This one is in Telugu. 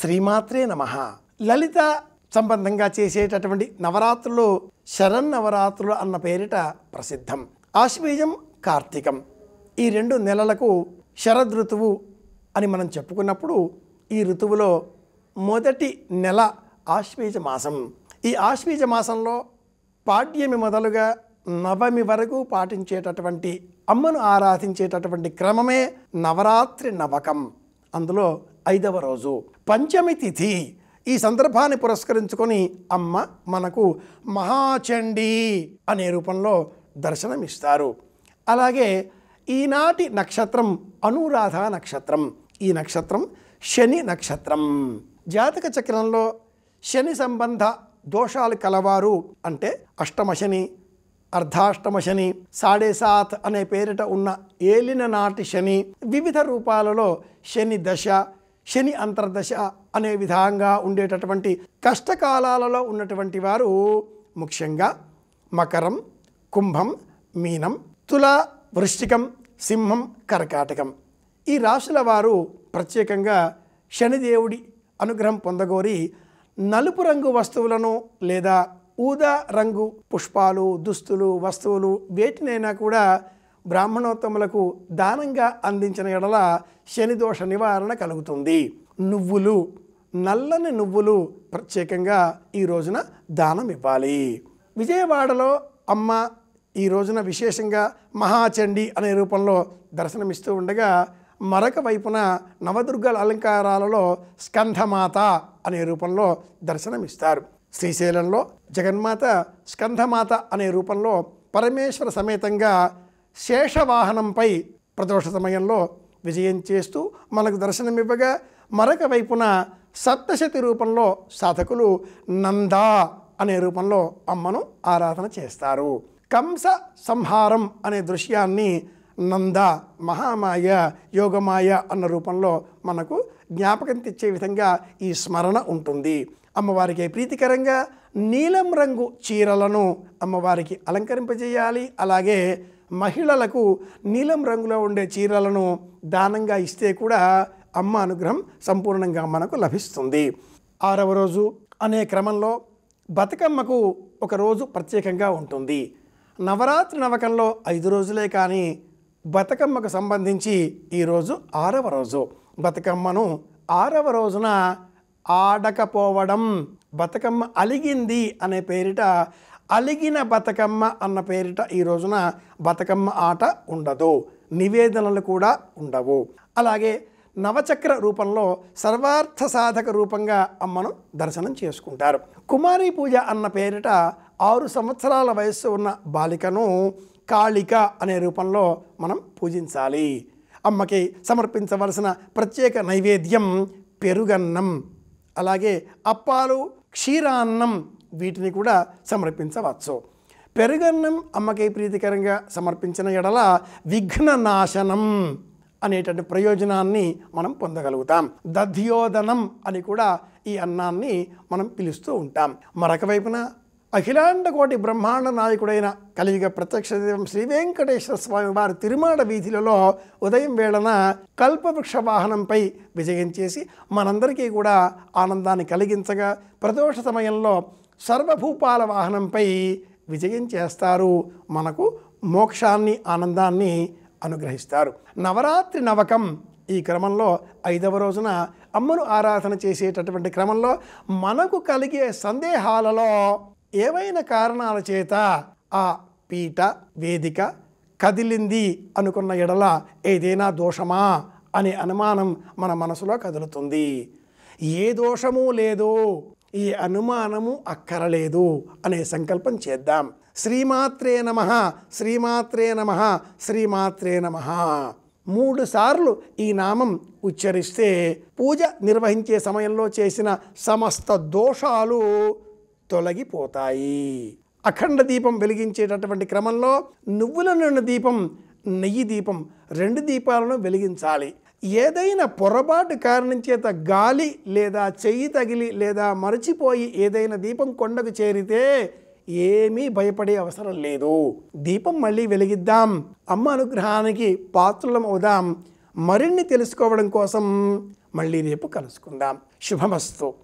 శ్రీమాత్రే నమః. లలిత సంబంధంగా చేసేటటువంటి నవరాత్రులు శరన్నవరాత్రులు అన్న పేరిట ప్రసిద్ధం. ఆశ్వీజం, కార్తీకం ఈ 2 నెలలకు శరదృతువు అని మనం చెప్పుకున్నప్పుడు ఈ ఋతువులో మొదటి నెల ఆశ్వీజ మాసం. ఈ ఆశ్వీజ మాసంలో పాడ్యమి మొదలుగా నవమి వరకు పాటించేటటువంటి అమ్మను ఆరాధించేటటువంటి క్రమమే నవరాత్రి నవకం. అందులో 5వ రోజు పంచమి తిథి. ఈ సందర్భాన్ని పురస్కరించుకొని అమ్మ మనకు మహాచండీ అనే రూపంలో దర్శనమిస్తారు. అలాగే ఈనాటి నక్షత్రం అనురాధ నక్షత్రం. ఈ నక్షత్రం శని నక్షత్రం. జాతక చక్రంలో శని సంబంధ దోషాలు కలవారు అంటే అష్టమ శని, అర్ధాష్టమ శని, 7.5 అనే పేరిట ఉన్న ఏలిన నాటి శని, వివిధ రూపాలలో శని దశ, శని అంతర్దశ అనే విధంగా ఉండేటటువంటి కష్టకాలాలలో ఉన్నటువంటి వారు ముఖ్యంగా మకరం, కుంభం, మీనం, తుల, వృశ్చికం, సింహం, కర్కాటకం ఈ రాశుల వారు ప్రత్యేకంగా శనిదేవుడి అనుగ్రహం పొందగోరి నలుపు రంగు వస్తువులను లేదా ఊదా రంగు పుష్పాలు, దుస్తులు, వస్తువులు వేటినైనా కూడా బ్రాహ్మణోత్తములకు దానంగా అందించిన ఎడల శనిదోష నివారణ కలుగుతుంది. నువ్వులు, నల్లని నువ్వులు ప్రత్యేకంగా ఈ రోజున దానం ఇవ్వాలి. విజయవాడలో అమ్మ ఈ రోజున విశేషంగా మహాచండీ అనే రూపంలో దర్శనమిస్తూ ఉండగా మరొక వైపున నవదుర్గల అలంకారాలలో స్కంధమాత అనే రూపంలో దర్శనమిస్తారు. శ్రీశైలంలో జగన్మాత స్కంధమాత అనే రూపంలో పరమేశ్వర సమేతంగా శేషవాహనంపై ప్రదోష సమయంలో విజయం చేస్తూ మనకు దర్శనమివ్వగా మరొక వైపున సప్తశతి రూపంలో సాధకులు నందా అనే రూపంలో అమ్మను ఆరాధన చేస్తారు. కంస సంహారం అనే దృశ్యాన్ని నంద, మహామాయ, యోగమాయ అన్న రూపంలో మనకు జ్ఞాపకం తెచ్చే విధంగా ఈ స్మరణ ఉంటుంది. అమ్మవారికి ప్రీతికరంగా నీలం రంగు చీరలను అమ్మవారికి అలంకరింపజేయాలి. అలాగే మహిళలకు నీలం రంగులో ఉండే చీరలను దానంగా ఇస్తే కూడా అమ్మ అనుగ్రహం సంపూర్ణంగా మనకు లభిస్తుంది. 6వ రోజు అనే క్రమంలో బతుకమ్మకు ఒక రోజు ప్రత్యేకంగా ఉంటుంది. నవరాత్రి నవకంలో 5 రోజులే కానీ బతుకమ్మకు సంబంధించి ఈరోజు 6వ రోజు. బతుకమ్మను 6వ రోజున ఆడకపోవడం, బతుకమ్మ అలిగింది అనే పేరిట అలిగిన బతుకమ్మ అన్న పేరిట ఈ రోజున బతుకమ్మ ఆట ఉండదు, నివేదనలు కూడా ఉండవు. అలాగే నవచక్ర రూపంలో సర్వార్థ సాధక రూపంగా అమ్మను దర్శనం చేసుకుంటారు. కుమారీ పూజ అన్న పేరిట 6 సంవత్సరాల వయస్సు ఉన్న బాలికను కాళిక అనే రూపంలో మనం పూజించాలి. అమ్మకి సమర్పించవలసిన ప్రత్యేక నైవేద్యం పెరుగన్నం, అలాగే అప్పాలు, క్షీరాన్నం వీటిని కూడా సమర్పించవచ్చు. పెరుగన్నం అమ్మకి ప్రీతికరంగా సమర్పించిన ఎడల విఘ్ననాశనం అనేటువంటి ప్రయోజనాన్ని మనం పొందగలుగుతాం. దధ్యోదనం అని కూడా ఈ అన్నాన్ని మనం పిలుస్తూ ఉంటాం. మరొక వైపున అఖిలాండ కోటి బ్రహ్మాండ నాయకుడైన కలియుగ ప్రత్యక్ష దైవం శ్రీ వెంకటేశ్వర స్వామి వారి తిరుమాడ వీధిలలో ఉదయం వేళన కల్పవృక్ష వాహనంపై విజయం చేసి మనందరికీ కూడా ఆనందాన్ని కలిగించగా ప్రదోష సమయంలో సర్వభూపాల వాహనంపై విజయం చేస్తారు. మనకు మోక్షాన్ని, ఆనందాన్ని అనుగ్రహిస్తారు. నవరాత్రి నవకం ఈ క్రమంలో 5వ రోజున అమ్మను ఆరాధన చేసేటటువంటి క్రమంలో మనకు కలిగే సందేహాలలో ఏవైనా కారణాల చేత ఆ పీఠ, వేదిక కదిలింది అనుకున్న ఎడల ఏదైనా దోషమా అనే అనుమానం మన మనసులో కదులుతుంది. ఏ దోషము లేదు, ఈ అనుమానము అక్కరలేదు అనే సంకల్పం చేద్దాం. శ్రీమాత్రే నమః, శ్రీమాత్రే నమః, శ్రీమాత్రే నమః 3 సార్లు ఈ నామం ఉచ్చరిస్తే పూజ నిర్వహించే సమయంలో చేసిన సమస్త దోషాలు తొలగిపోతాయి. అఖండ దీపం వెలిగించేటటువంటి క్రమంలో నువ్వుల నూనె దీపం, నెయ్యి దీపం 2 దీపాలను వెలిగించాలి. ఏదైనా పొరపాటు కారణం చేత గాలి లేదా చెయ్యి తగిలి లేదా మరచిపోయి ఏదైనా దీపం కొండకు చేరితే ఏమీ భయపడే అవసరం లేదు. దీపం మళ్ళీ వెలిగిద్దాం, అమ్మ అనుగ్రహానికి పాత్రలం అవుదాం. మరిన్ని తెలుసుకోవడం కోసం మళ్ళీ రేపు కలుసుకుందాం. శుభమస్తు.